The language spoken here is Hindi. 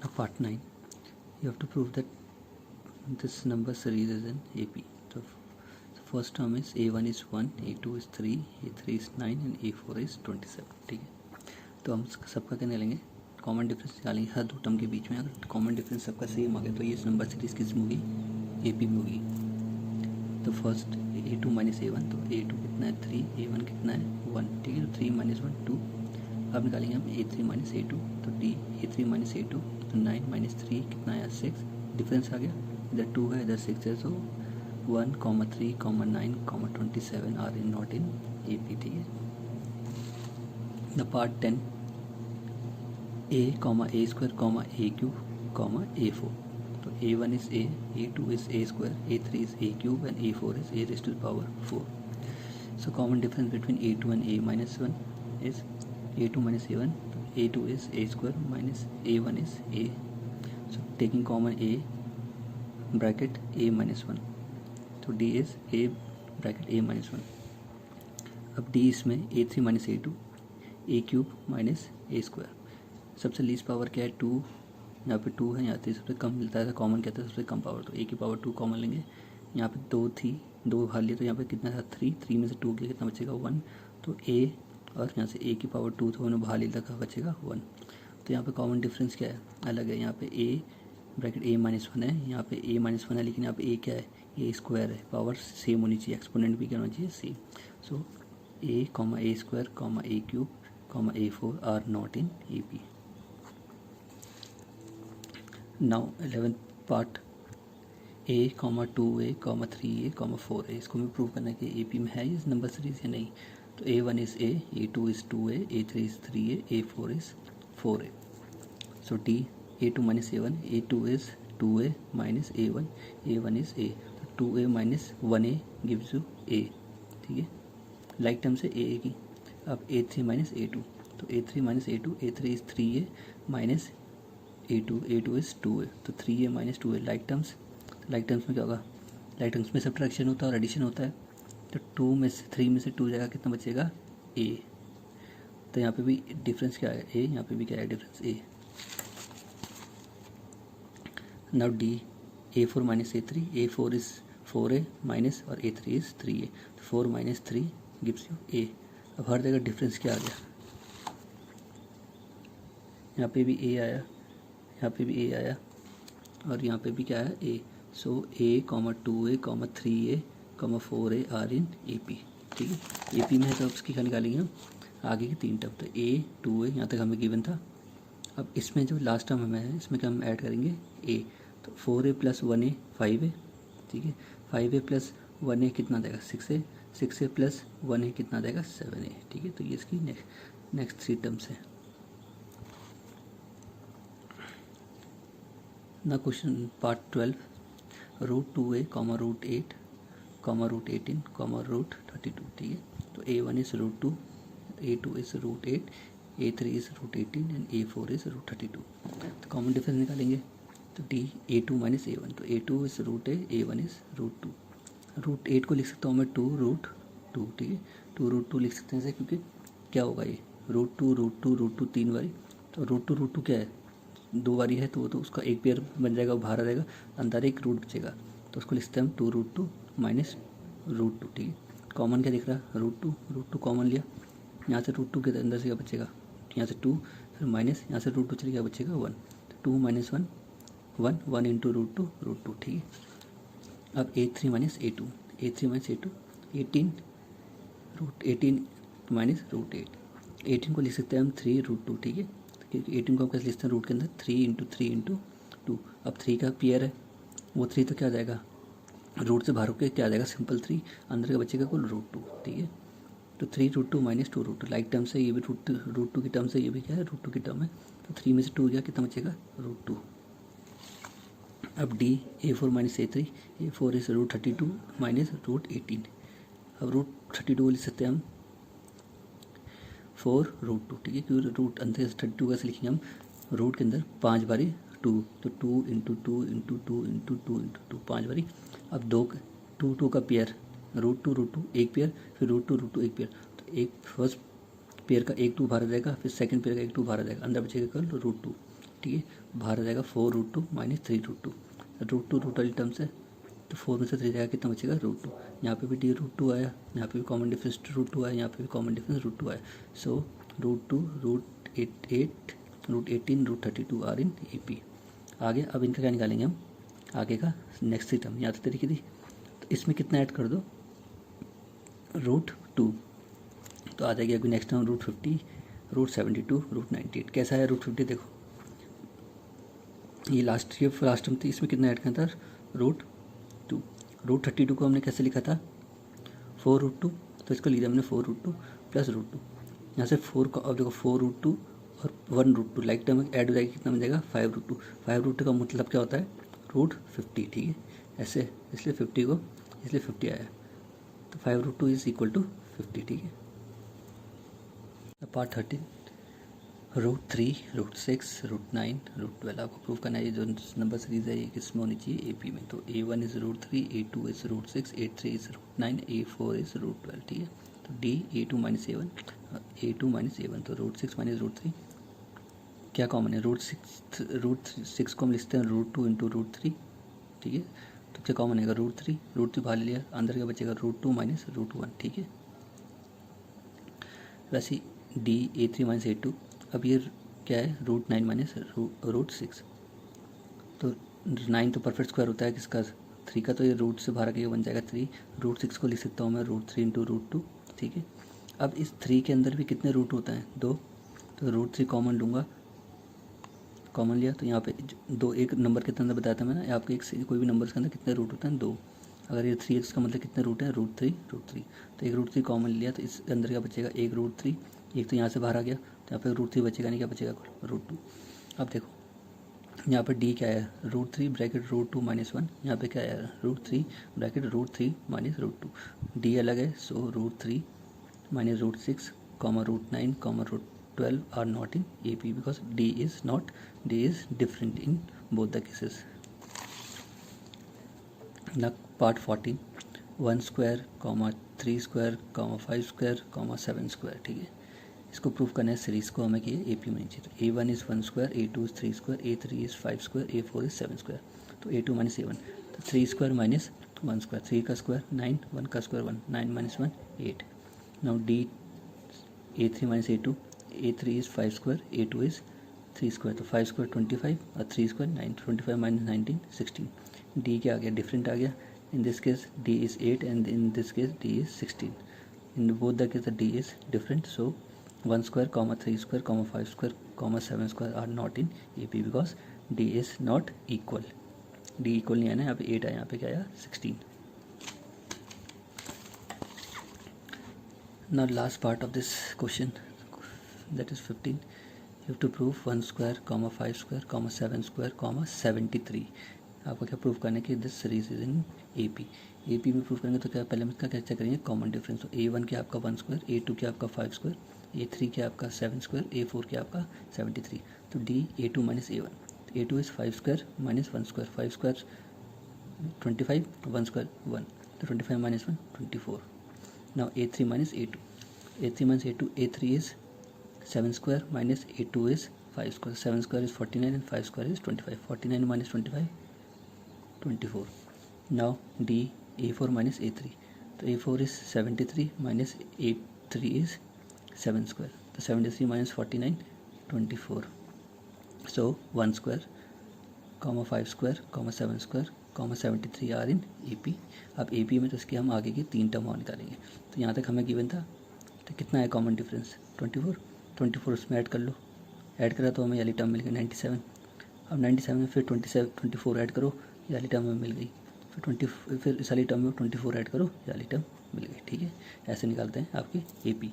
Part 9, you have to prove that this number series is in AP. So first term is A1 is 1, A2 is 3, A3 is 9 and A4 is 27. ठीक है, तो हम सबका क्या निकालेंगे, कॉमन डिफरेंस निकालेंगे हर दो टर्म के बीच में. अगर कॉमन डिफरेंस सबका सेम आ गया तो ये नंबर सीरीज किस में होगी, AP में होगी. तो फर्स्ट A2 माइनस A1, तो A2 कितना है 3, A1 कितना है 1. ठीक है, तो 3 माइनस 1 2. अब निकालेंगे हम A3 माइनस A2, तो D A3 माइनस A2, तो 9 माइनस 3 कितना है 6. डिफरेंस आ गया, इधर 2 है इधर 6 है, so 1, 3, 9, 27 are in not in AP. ठीक है. The part 10, A, A square, A cube, A4. तो A1 is A, A2 is A square, A3 is A cube and A4 is A raised to the power 4. So common difference between A2 and A minus 1 is A2 minus A1. A2 is A square minus A1 is A. So taking common A bracket A minus 1. तो D is A bracket A minus 1. अब D इसमें A3 minus A2, A cube minus A square. सबसे लीस्ट पावर क्या है 2, यहाँ पे 2 है, यहाँ पे सबसे कम मिलता है, कॉमन कहता है सबसे कम पावर, तो A की पावर 2 कॉमन लेंगे. यहाँ पे 2 थी, 2 बाहर लिए, तो यहाँ पे कितना था 3 में से 2 गया कितना बचेगा 1. तो A और यहाँ से A की पावर 2 तो उन्हें बाहर लिया था, बचेगा 1. तो यहाँ पे कॉमन डिफरेंस क्या है, अलग है. यहाँ पे A ब्रैकेट A माइनस 1 है, यहाँ पे A माइनस 1 है, लेकिन यहाँ पे A क्या है, A स्क्वायर है, पावर सेम होनी चाहिए, एक्सपोनेंट भी क्या होना चाहिए same. So A square, A cube, A4 are not in AP. Now 11th part, A, 2A, 3A, 4A. इसको भी प्रूव करना है कि AP में है इस नंबर सीरीज या नहीं. तो A1 is A, A2 is 2A, A3 is 3A, A4 is 4A. So D, A2 minus A1, A2 is 2A minus A1, A1 is A. तो 2A minus 1A gives you A. ठीक है, लाइक टर्म से A की. अब A3 minus A2, तो A3 minus A2, A3 is 3A minus A2, A2 is 2A, तो 3A minus 2A. Like terms में क्या होगा, लाइक टर्म्स में सब्ट्रैक्शन होता है और एडिशन होता है. तो 2 में से 3 में से 2 जाएगा, कितना बचेगा A. तो यहाँ पे भी डिफरेंस क्या है A, यहाँ पे भी क्या है difference A. Now D, A4 minus A3, A4 is 4A minus और A3 is 3A, 4 minus 3 gives you A. अब हर जगह डिफरेंस क्या आ गया, यहाँ पे भी A आया, यहाँ पे भी A आया और यहाँ पे भी क्या है A. So A, 2A, 3A, 4A are in AP. ठीक है, AP में है तो उसकी क्या निकालेंगे हम, आगे की 3 टर्म. तो A, 2A यहाँ तक हमें गिवन था. अब इसमें जो लास्ट टर्म हमें है, इसमें क्या हम ऐड करेंगे A. तो 4A प्लस 1A 5A. ठीक है, 5A प्लस 1A कितना देगा 6A, 6A प्लस 1A कितना देगा 7A. ठीक है, तो ये इसकी नेक्स्ट 3 टर्म्स है. ना क्वेश्चन पार्ट 12, √2A, √8, √18, √32. ठीक है, तो A1 is √2, A2 is √8, A3 is √18 and A4 is √32. तो कॉमन डिफरेंस निकालेंगे. तो D, A2 माइनस A1, तो A2 is √A, A1 is √2. √8 को लिख सकता हूँ मैं 2√2. ठीक है, 2√2 लिख सकते हैं ऐसे, क्योंकि क्या होगा ये √2 3 बारी. तो √2 क्या है 2 बारी है, तो वो तो उसका एक पेयर बन जाएगा, वो बाहर आ जाएगा, अंदर एक रूट बचेगा, तो उसको लिखते हैं हम 2√2 माइनस √2. ठीक है, कॉमन क्या दिख रहा है √2 कॉमन लिया, यहाँ से √2 के अंदर से क्या बचेगा, यहाँ से 2 फिर माइनस, यहाँ से √2 चले क्या बचेगा 1. तो 2 माइनस 1 इंटू √2. ठीक है, अब A3 माइनस A2, 18 माइनस √8. 18 को लिख सकते हैं हम 3√2. ठीक है, क्योंकि 18 को हम कैसे लिखते हैं रूट के अंदर 3 इंटू 2. अब 3 का पेयर है, वो 3 तो क्या आ जाएगा, रूट से बाहर होकर क्या आ जाएगा सिंपल 3, अंदर का बचेगा कुल √2. ठीक है, तो 3√2 माइनस 2√2. लाइक टर्म से ये भी √2 की टर्म से ये भी क्या है √2 की टर्म है. तो 3 में से 2 गया, कितना बचेगा √2. अब D, A4 minus A3, A4 is √32 minus √18. अब √32 को लिख सकते हैं हम 4√2. ठीक है, क्योंकि रूट अंदर 32 कैसे लिखेंगे हम, रूट के अंदर 5 बारी 2, तो 2 इंटू 2 इंटू 2 इंटू 2 इंटू 2 5 बारी. अब 2 का पेयर √2 एक पेयर, फिर √2 एक पेयर. तो एक फर्स्ट पेयर का 1 2 बाहर आ जाएगा, फिर सेकंड पेयर का 1 2 बाहर आ जाएगा, अंदर बचेगा कल √2. ठीक है। बाहर आ जाएगा 4√2 माइनस 3√2, √2 रूट वाली टर्म से, तो 4 में से 3 जाएगा, कितना बचेगा √2। यहाँ पे भी d√2 आया, यहाँ पे भी कॉमन डिफरेंस √2 आया, यहाँ पे भी कॉमन डिफरेंस √2 आया। सो √2 √8 √18 √32 आर इन AP। आगे अब इनका क्या निकालेंगे हम, आगे का नेक्स्ट सी टर्म यहाँ तो तरीके थी, तो इसमें कितना ऐड कर दो √2, तो आ जाएगी अभी नेक्स्ट टर्म √50 √72 √98। कैसा है √50, देखो ये लास्ट टर्म थी, इसमें कितना ऐड करना था √2। √32 को हमने कैसे लिखा था 4√2, तो इसको लिखा हमने 4√2 प्लस √2। यहाँ से 4 का अब देखो 4√2 और 1√2 लाइक टर्म ऐड हो जाएगी, कितना बन जाएगा 5√2। 5√2 का मतलब क्या होता है √50, ठीक है ऐसे, इसलिए 50 को इसलिए 50 आया, तो 5√2 इज इक्वल टू 50, ठीक है। पार्ट 13 √3 √6 √9 √12 आपको प्रूव करना है, ये जो नंबर सीरीज है ये किस में होनी चाहिए AP में। तो A1 is √3, A2 is √6, A3 is √9, A4 is √12, ठीक है। तो D A2 minus A1, A2 minus A1, तो √6 माइनस √3 क्या कॉमन है, √6 को हम लिखते हैं √2 इंटू √3, ठीक है। तो क्या कॉमन है √3 बाहर ले लिया, अंदर क्या बचेगा √2 माइनस √1, ठीक है। वैसे D A3 माइनस A2, अब ये क्या है √9 माइनस √6, तो 9 तो परफेक्ट स्क्वायर होता है किसका 3 का, तो ये रूट से बाहर के बन जाएगा 3, √6 को लिख सकता हूँ मैं √3 इंटू √2, ठीक है। अब इस 3 के अंदर भी कितने रूट होता है 2, तो √3 कॉमन लूँगा, कॉमन लिया तो यहाँ पे 2 एक नंबर के अंदर बताया था मैंने आपको, एक से कोई भी नंबर के अंदर कितने रूट होते हैं 2, अगर ये 3 का मतलब कितने रूट है √3, तो एक √3 कॉमन लिया, तो इसके अंदर क्या बचेगा एक √3, एक तो यहाँ से बाहर आ गया, तो यहाँ पे √3 बचेगा, नहीं क्या बचेगा √2। अब देखो यहाँ पर D क्या है √3 ब्रैकेट √2 माइनस 1, यहाँ पे क्या है √3 ब्रैकेट √3 माइनस √2, D अलग है, so √3 minus √6 comma √9 comma √12 are not in AP because D is different in both the cases. Now part 14 1 square, 3 square, 5 square, 7 square, ठीक है। इसको प्रूव करना है सीरीज को हमें कि AP में चाहिए, तो A1 is 1 square, A2 is 3 square, A3 is 5 square, A4 is 7 square, तो A2 माइनस A1, तो 3 स्क्वायर माइनस 1 स्क्वायर, 3 का स्क्वायर 9, 1 का square 1, 9 minus 1 8। Now D A3 minus A2, A3 is 5 square, A2 is 3 square, तो 5 स्क्वायर 25 और 3 स्क्वायर 9, 25 माइनस 19 16। D क्या आ गया डिफरेंट आ गया, in this case D is 8 and in this case D is 16, in both the case D is different, so 1 square, 3 square, 5 square, 7 square are not in AP because D is not equal. D equal नहीं आया ना, यहाँ पे 8 आया, यहाँ पे क्या आया 16. Now last part of this question, that is 15. You have to prove 1 square, 5 square, 7 square, 73. आपको क्या प्रूफ करना है कि this series is in AP में प्रूफ करेंगे तो क्या पहले हम इसका क्या चेक करेंगे कॉमन डिफरेंस, तो A1 क्या आपका 1 स्क्वायर, A2 क्या आपका 5 स्क्वायर, A3 क्या आपका 7 स्क्वायर, A4 क्या आपका 73, तो D A2 माइनस A1, तो A2 is 5 square minus 1 square, 5 square 25, 1 square 1, तो 25 minus 1 24. Now A3 minus A2, A3 is 7 square minus A2 is 5 square, 7 square is 49 and 5 square is 25, 49 minus 25 24. Now D A4 minus A3, तो A4 is 73 minus A3 is 7 square, तो 73 minus 49 24, so 1 square, 5 square, 7 square, 73 are in AP. अब AP में तो इसके हम आगे की 3 टर्म और निकालेंगे, तो यहाँ तक हमें गिवन था, तो कितना है कॉमन डिफरेंस 24 उसमें ऐड कर लो, ऐड करा तो हमें वाली टर्म मिल गई 97. अब 97 में फिर 24 ऐड करो, ये वाली टर्म में मिल गई, फिर इस वाली टर्म में 24 ऐड करो, ये वाली टर्म मिल गई, ठीक है। ऐसे निकालते हैं आपकी AP.